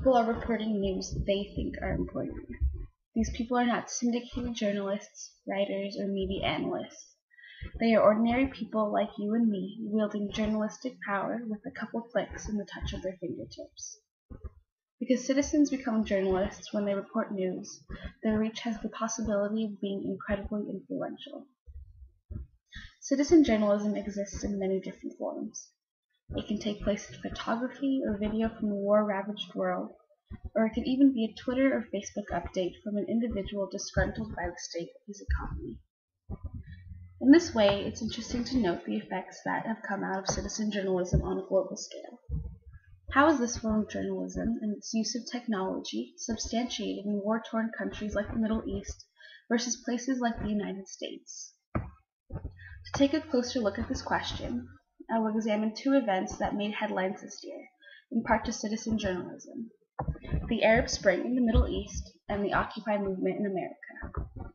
people are reporting news they think are important. These people are not syndicated journalists, writers, or media analysts. They are ordinary people like you and me, wielding journalistic power with a couple clicks and the touch of their fingertips. Because citizens become journalists when they report news, their reach has the possibility of being incredibly influential. Citizen journalism exists in many different forms. It can take place in photography or video from a war-ravaged world, or it could even be a Twitter or Facebook update from an individual disgruntled by the state of his economy. In this way, it's interesting to note the effects that have come out of citizen journalism on a global scale. How is this form of journalism and its use of technology substantiated in war-torn countries like the Middle East versus places like the United States? To take a closer look at this question, I will examine two events that made headlines this year, in part to citizen journalism: the Arab Spring in the Middle East and the Occupy movement in America.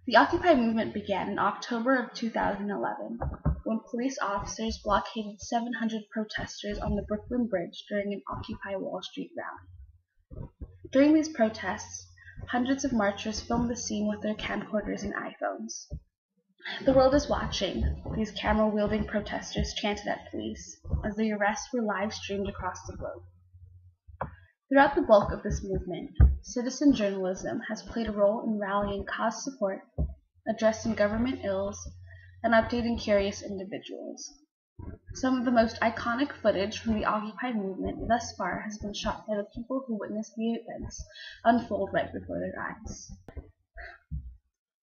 The Occupy movement began in October of 2011, when police officers blockaded 700 protesters on the Brooklyn Bridge during an Occupy Wall Street rally. During these protests, hundreds of marchers filmed the scene with their camcorders and iPhones. "The world is watching," these camera-wielding protesters chanted at police, as the arrests were live-streamed across the globe. Throughout the bulk of this movement, citizen journalism has played a role in rallying cause support, addressing government ills, and updating curious individuals. Some of the most iconic footage from the Occupy movement thus far has been shot by the people who witnessed the events unfold right before their eyes.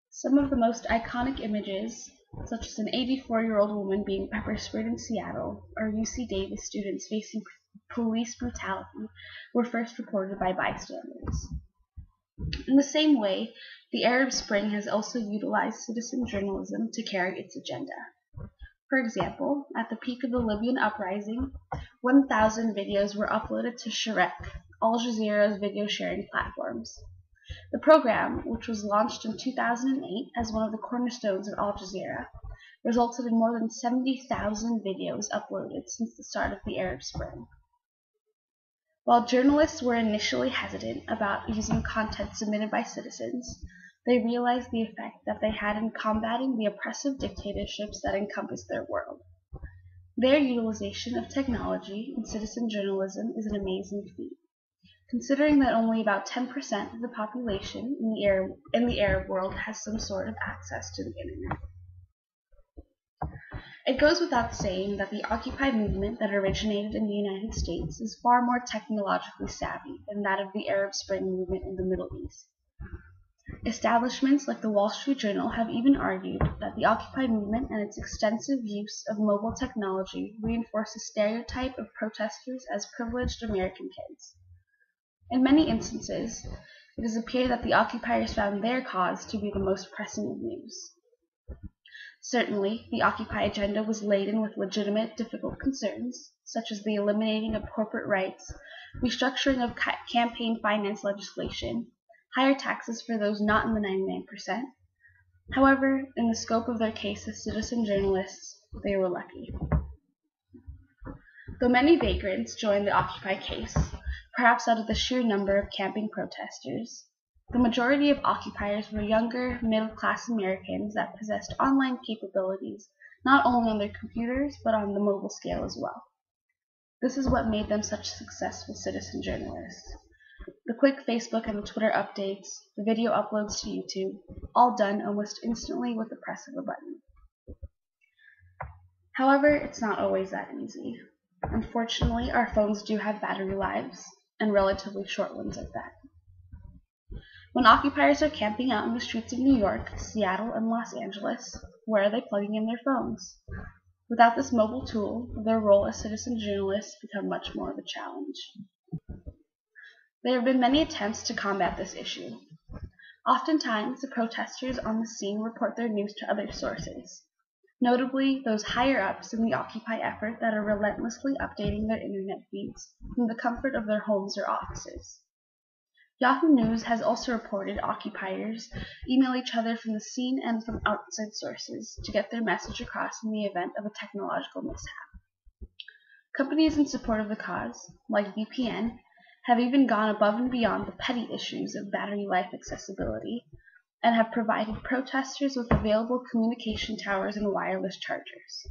Some of the most iconic images, such as an 84-year-old woman being pepper sprayed in Seattle, or UC Davis students facing police brutality, were first reported by bystanders. In the same way, the Arab Spring has also utilized citizen journalism to carry its agenda. For example, at the peak of the Libyan uprising, 1,000 videos were uploaded to Sharek, Al Jazeera's video sharing platforms. The program, which was launched in 2008 as one of the cornerstones of Al Jazeera, resulted in more than 70,000 videos uploaded since the start of the Arab Spring. While journalists were initially hesitant about using content submitted by citizens, they realized the effect that they had in combating the oppressive dictatorships that encompassed their world. Their utilization of technology in citizen journalism is an amazing feat, considering that only about 10% of the population in the Arab world has some sort of access to the internet. It goes without saying that the Occupy movement that originated in the United States is far more technologically savvy than that of the Arab Spring movement in the Middle East. Establishments like the Wall Street Journal have even argued that the Occupy movement and its extensive use of mobile technology reinforce a stereotype of protesters as privileged American kids. In many instances, it has appeared that the occupiers found their cause to be the most pressing of news. Certainly, the Occupy agenda was laden with legitimate, difficult concerns, such as the eliminating of corporate rights, restructuring of campaign finance legislation, higher taxes for those not in the 99%. However, in the scope of their case as citizen journalists, they were lucky. Though many vagrants joined the Occupy case, perhaps out of the sheer number of camping protesters, the majority of occupiers were younger, middle-class Americans that possessed online capabilities not only on their computers but on the mobile scale as well. This is what made them such successful citizen journalists. The quick Facebook and Twitter updates, the video uploads to YouTube, all done almost instantly with the press of a button. However, it's not always that easy. Unfortunately, our phones do have battery lives, and relatively short ones at that. When occupiers are camping out in the streets of New York, Seattle, and Los Angeles, where are they plugging in their phones? Without this mobile tool, their role as citizen journalists becomes much more of a challenge. There have been many attempts to combat this issue. Oftentimes, the protesters on the scene report their news to other sources, notably those higher-ups in the Occupy effort that are relentlessly updating their internet feeds from the comfort of their homes or offices. Yahoo News has also reported occupiers email each other from the scene and from outside sources to get their message across in the event of a technological mishap. Companies in support of the cause, like VPN, have even gone above and beyond the petty issues of battery life accessibility, and have provided protesters with available communication towers and wireless chargers.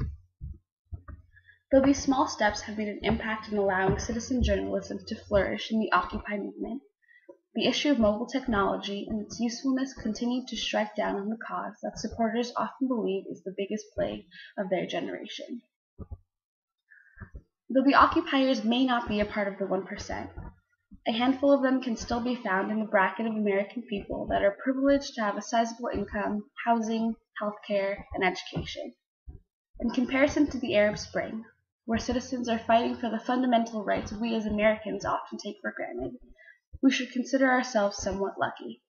Though these small steps have made an impact in allowing citizen journalism to flourish in the Occupy movement, the issue of mobile technology and its usefulness continued to strike down on the cause that supporters often believe is the biggest plague of their generation. Though the occupiers may not be a part of the 1%, a handful of them can still be found in the bracket of American people that are privileged to have a sizable income, housing, healthcare, and education. In comparison to the Arab Spring, where citizens are fighting for the fundamental rights we as Americans often take for granted, we should consider ourselves somewhat lucky.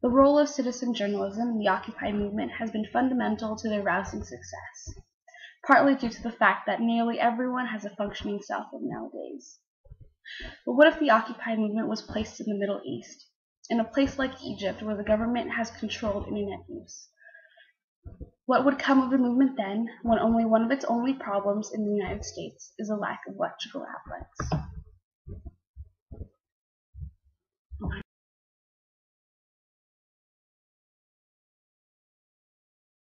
The role of citizen journalism in the Occupy movement has been fundamental to their rousing success, partly due to the fact that nearly everyone has a functioning cell phone nowadays. But what if the Occupy movement was placed in the Middle East, in a place like Egypt where the government has controlled internet use? What would come of the movement then, when one of its only problems in the United States is a lack of electrical outlets?